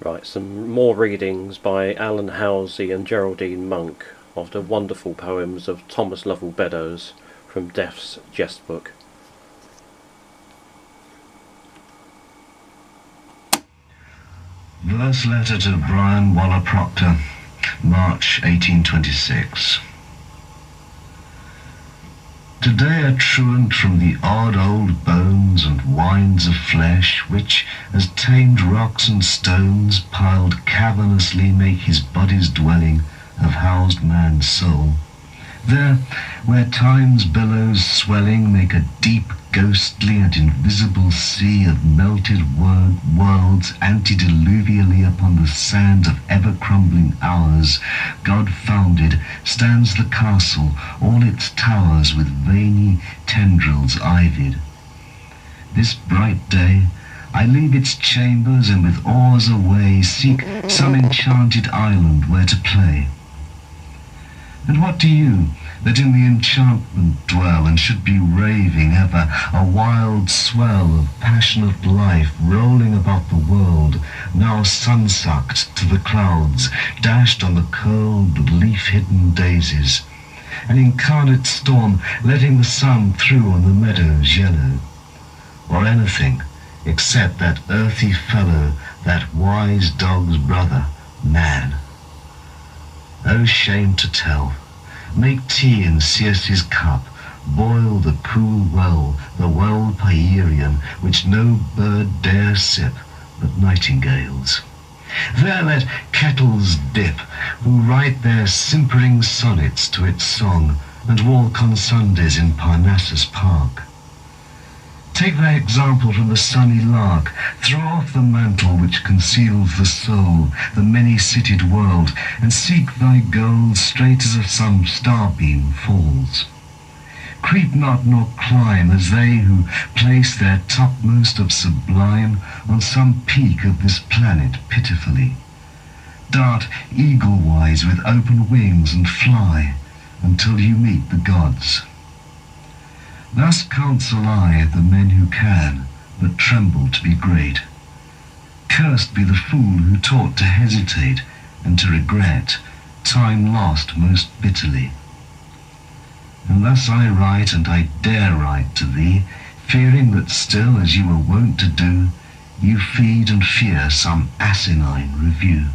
Right, some more readings by Alan Halsey and Geraldine Monk of the wonderful poems of Thomas Lovell Beddoes from Deaths Jest Book. Verse letter to Brian Waller Proctor, March 1826. Today a truant from the odd old bones and winds of flesh, which, as tamed rocks and stones, piled cavernously make his body's dwelling, have housed man's soul. There, where time's billows swelling make a deep, ghostly and invisible sea of melted worlds antediluvially upon the sands of ever-crumbling hours, God-founded, stands the castle, all its towers with veiny tendrils ivied. This bright day, I leave its chambers and with oars away seek some enchanted island where to play. And what do you, that in the enchantment dwell, and should be raving ever, a wild swell of passionate life rolling about the world, now sun-sucked to the clouds, dashed on the curled, leaf-hidden daisies, an incarnate storm letting the sun through on the meadows yellow, or anything except that earthy fellow, that wise dog's brother, man? Oh, shame to tell. Make tea in Circe's cup, boil the cool well, the well Pierian, which no bird dare sip but nightingales. There let kettles dip, who write their simpering sonnets to its song, and walk on Sundays in Parnassus Park. Take thy example from the sunny lark, throw off the mantle which conceals the soul, the many-citied world, and seek thy goal straight as some starbeam falls. Creep not nor climb as they who place their topmost of sublime on some peak of this planet pitifully. Dart eagle-wise with open wings and fly until you meet the gods. Thus counsel I the men who can, but tremble to be great. Cursed be the fool who taught to hesitate, and to regret time lost most bitterly. And thus I write, and I dare write to thee, fearing that still, as you were wont to do, you feed and fear some asinine review.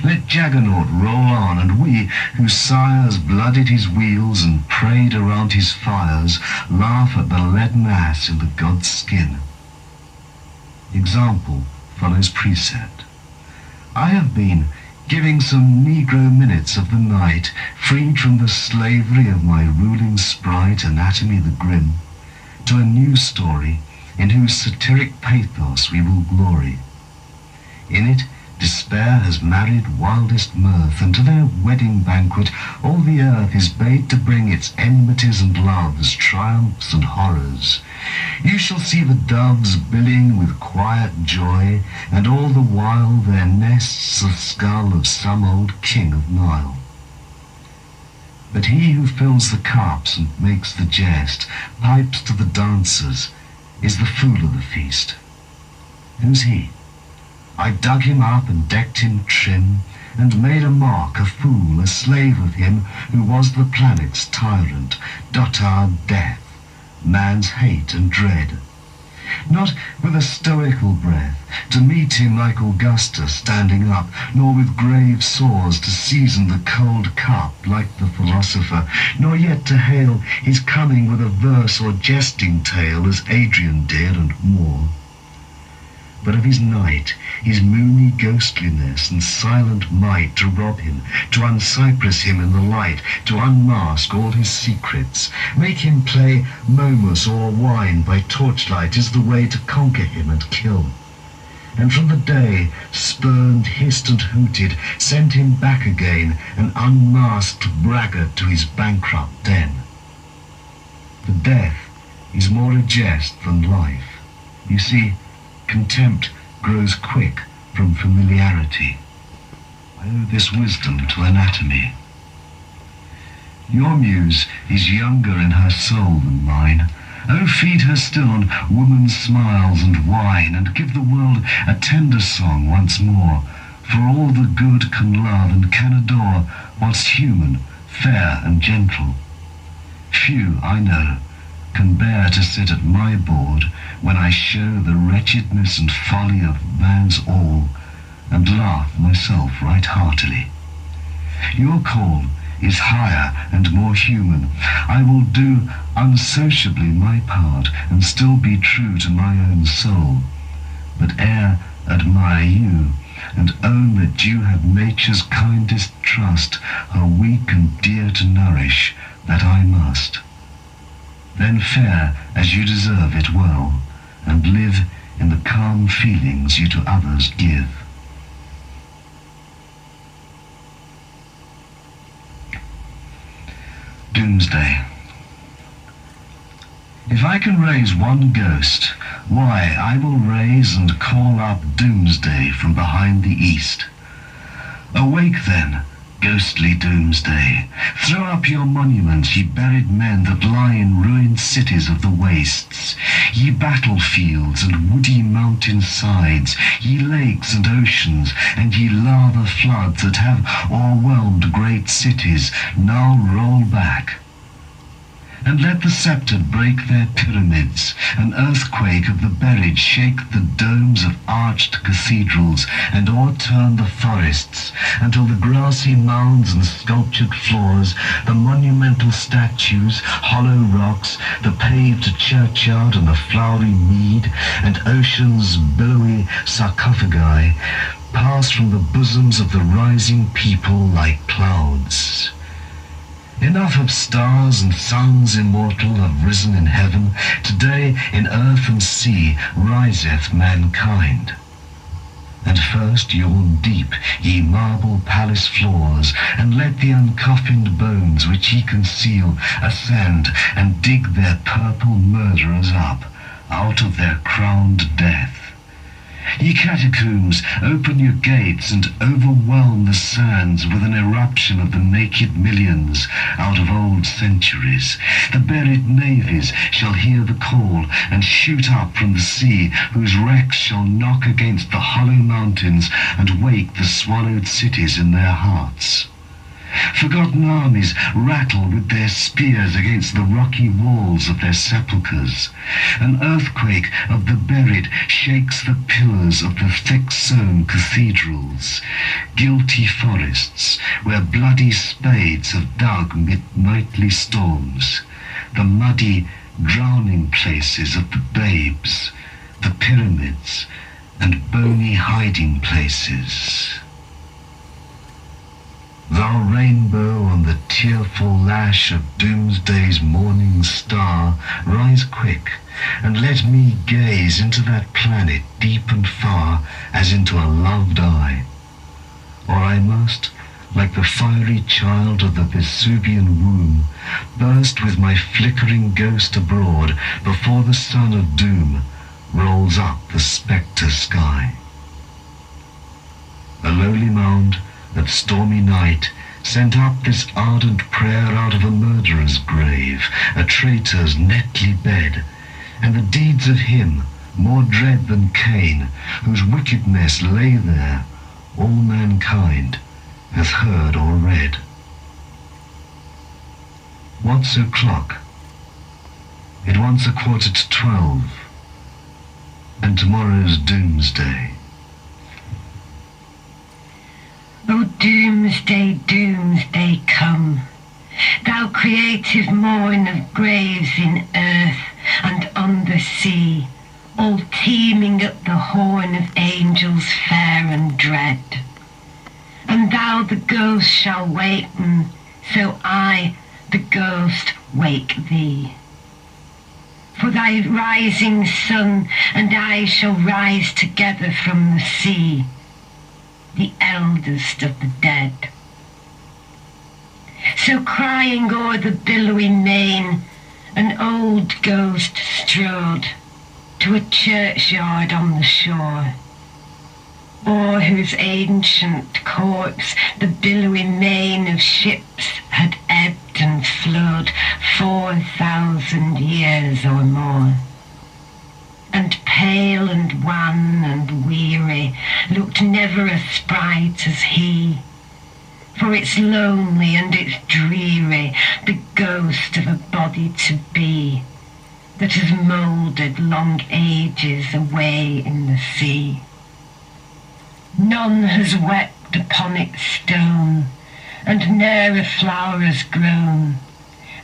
Let Juggernaut roll on, and we, whose sires blooded his wheels and prayed around his fires, laugh at the leaden ass in the god's skin. Example follows precept. I have been giving some negro minutes of the night, freed from the slavery of my ruling sprite, Anatomy the Grim, to a new story, in whose satiric pathos we will glory. In it, despair has married wildest mirth, and to their wedding banquet all the earth is bade to bring its enmities and loves, triumphs and horrors. You shall see the doves billing with quiet joy, and all the while their nests the skull of some old king of Nile. But he who fills the cups and makes the jest, pipes to the dancers, is the fool of the feast. Who's he? I dug him up and decked him trim, and made a mock, a fool, a slave of him who was the planet's tyrant, dotard death, man's hate and dread. Not with a stoical breath, to meet him like Augusta standing up, nor with grave sores to season the cold cup like the philosopher, nor yet to hail his coming with a verse or jesting tale as Adrian did and more. But of his night, his moony ghostliness and silent might, to rob him, to uncypress him in the light, to unmask all his secrets, make him play momus or wine by torchlight is the way to conquer him and kill. And from the day, spurned, hissed and hooted, send him back again, an unmasked braggart to his bankrupt den. For death is more a jest than life. You see, contempt grows quick from familiarity. I owe this wisdom to anatomy. Your muse is younger in her soul than mine, Oh, feed her still on woman's smiles and wine, and give the world a tender song once more, for all the good can love and can adore what's human, fair and gentle. Few, I know, can bear to sit at my board when I show the wretchedness and folly of man's all, and laugh myself right heartily. Your call is higher and more human. I will do unsociably my part, and still be true to my own soul, but ere admire you, and own that you have nature's kindest trust, her weak and dear to nourish, that I must. Then fare as you deserve it well, and live in the calm feelings you to others give. Doomsday. If I can raise one ghost, why, I will raise and call up Doomsday from behind the east. Awake then, ghostly Doomsday, throw up your monuments, ye buried men that lie in ruined cities of the wastes, ye battlefields and woody mountain sides, ye lakes and oceans, and ye lava floods that have o'erwhelmed great cities, now roll back. And let the sceptred break their pyramids, an earthquake of the buried shake the domes of arched cathedrals, and o'erturn the forests, until the grassy mounds and sculptured floors, the monumental statues, hollow rocks, the paved churchyard and the flowery mead, and ocean's billowy sarcophagi, pass from the bosoms of the rising people like clouds. Enough of stars and suns immortal have risen in heaven. Today in earth and sea riseth mankind. And first yawn deep, ye marble palace floors, and let the uncoffined bones which ye conceal ascend, and dig their purple murderers up out of their crowned death. Ye catacombs, open your gates and overwhelm the sands with an eruption of the naked millions out of old centuries. The buried navies shall hear the call and shoot up from the sea, whose wrecks shall knock against the hollow mountains and wake the swallowed cities in their hearts. Forgotten armies rattle with their spears against the rocky walls of their sepulchres. An earthquake of the buried shakes the pillars of the thick-sown cathedrals. Guilty forests, where bloody spades have dug mid nightly storms. The muddy, drowning places of the babes, the pyramids, and bony hiding places. Thou rainbow on the tearful lash of doomsday's morning star, rise quick, and let me gaze into that planet deep and far, as into a loved eye. Or I must, like the fiery child of the Vesuvian womb, burst with my flickering ghost abroad before the sun of doom rolls up the spectre sky. A lowly mound at stormy night sent up this ardent prayer out of a murderer's grave, a traitor's netly bed, and the deeds of him, more dread than Cain, whose wickedness lay there, all mankind hath heard or read. What's o'clock? It wants 11:45, and tomorrow's doomsday. O doomsday, doomsday come, thou creative morn of graves in earth and on the sea, all teeming up the horn of angels fair and dread. And thou the ghost shall waken, so I, the ghost, wake thee. For thy rising sun and I shall rise together from the sea, the eldest of the dead. So crying o'er the billowy main, an old ghost strode to a churchyard on the shore, o'er whose ancient corpse the billowy main of ships had ebbed and flood 4,000 years or more. And pale and wan and weary looked never a sprite as he, for it's lonely and it's dreary, the ghost of a body to be, that has mouldered long ages away in the sea. None has wept upon its stone, and ne'er a flower has grown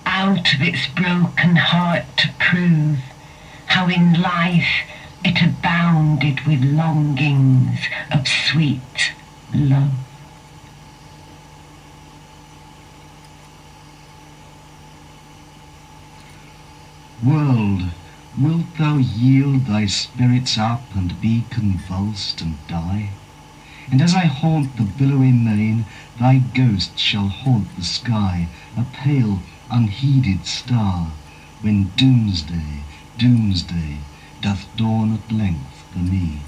out of its broken heart to prove how in life it abounded with longings of sweet love. World, wilt thou yield thy spirits up and be convulsed and die? And as I haunt the billowy main, thy ghost shall haunt the sky, a pale, unheeded star, when doomsday, doomsday, doth dawn at length for me.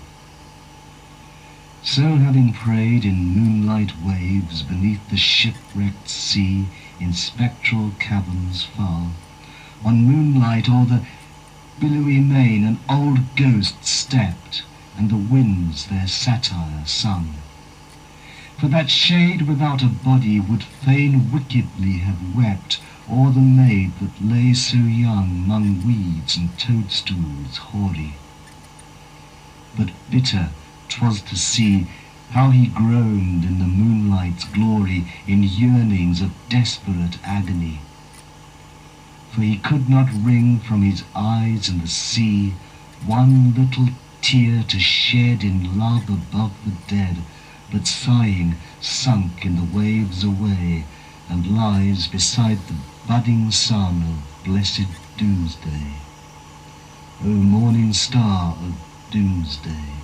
So having prayed in moonlight waves beneath the shipwrecked sea, in spectral caverns far, on moonlight o'er the billowy main an old ghost stepped, and the winds their satire sung. For that shade without a body would fain wickedly have wept o'er the maid that lay so young 'mong weeds and toadstools hoary. But bitter 'twas to see how he groaned in the moonlight's glory in yearnings of desperate agony. For he could not wring from his eyes and the sea one little tear to shed in love above the dead, but sighing sunk in the waves away, and lies beside the budding sun of blessed doomsday. O morning star of doomsday!